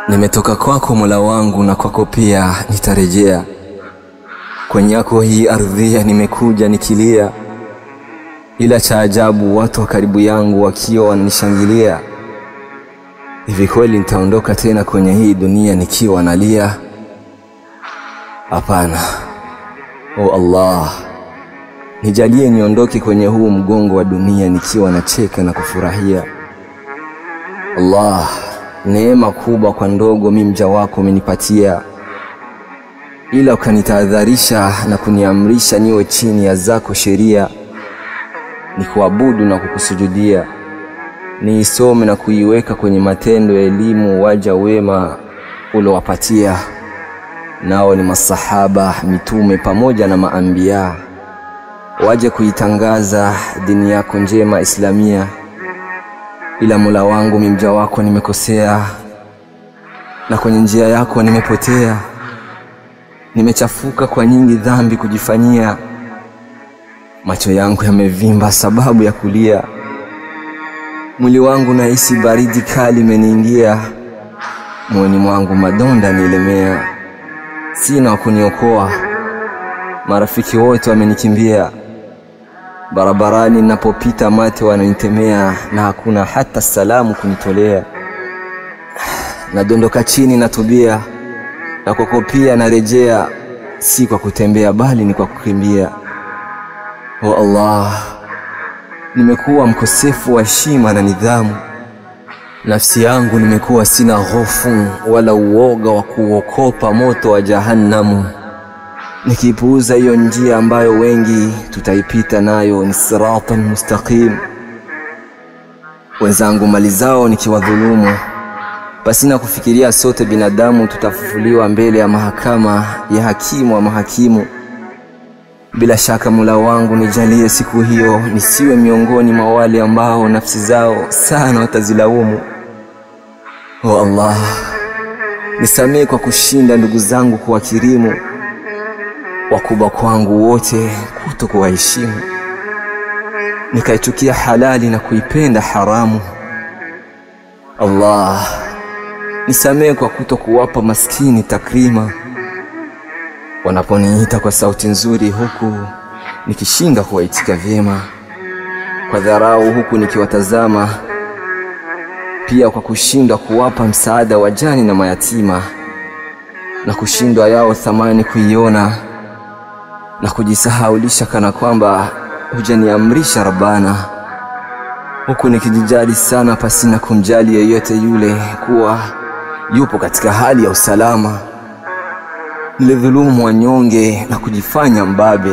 Nimetoka kwako Mola wangu na kwako pia nitarejea. Kwenye yako hii ardhia nimekuja nikilia, ila cha ajabu watu wa karibu yangu wakiwa wananishangilia. Hivi kweli nitaondoka tena kwenye hii dunia nikiwa nalia? Hapana. O Allah, nijalie niondoke kwenye huu mgongo wa dunia nikiwa nacheka na kufurahia. Allah, neema kubwa kwa ndogo mimi mja wako umenipatia, ila ukanitahadharisha na kuniamrisha niwe chini ya zako sheria, ni kuabudu na kukusujudia, niisome na kuiweka kwenye matendo ya elimu waja wema ulowapatia, nao ni masahaba, mitume pamoja na maambia, waje kuitangaza dini yako njema Islamia. Ila Mola wangu mimi mja wako nimekosea, na kwenye njia yako nimepotea, nimechafuka kwa nyingi dhambi kujifanyia. Macho yangu yamevimba sababu ya kulia, mwili wangu nahisi baridi kali imeniingia, moyoni mwangu madonda nilemea, sina wa kuniokoa, marafiki wote wamenikimbia. Barabarani ninapopita mate wananitemea, na hakuna hata salamu kunitolea. Nadondoka chini natubia, na kwako pia narejea, si kwa kutembea bali ni kwa kukimbia. O Allah, nimekuwa mkosefu wa heshima na nidhamu. Nafsi yangu nimekuwa sina hofu wala uoga wa kuokopa moto wa Jahannamu, nikipuuza hiyo njia ambayo wengi tutaipita nayo ni siratan mustaqim. Wenzangu mali zao nikiwadhulumu, pasina kufikiria sote binadamu tutafufuliwa mbele ya mahakama ya hakimu wa mahakimu. Bila shaka Mola wangu nijalie siku hiyo nisiwe miongoni mwa wale ambao nafsi zao sana watazilaumu. O Allah, nisamehe kwa kushinda ndugu zangu kuwakirimu, wakubwa kwangu wote kutokuwaheshimu, nikaichukia halali na kuipenda haramu. Allah, nisamehe kwa kutokuwapa maskini takrima, wanaponiita kwa sauti nzuri huku nikishinda kuwaitika vyema, kwa dharau huku nikiwatazama, pia kwa kushindwa kuwapa msaada wajani na mayatima, na kushindwa yao thamani kuiona, na kujisahaulisha kana kwamba hujaniamrisha Rabbana, huku nikijijali sana pasina kumjali yeyote yule kuwa yupo katika hali ya usalama. Nilidhulumu wanyonge na kujifanya mbabe,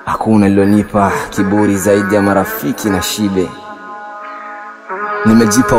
hakuna lilonipa kiburi zaidi ya marafiki na shibe. Nimejipa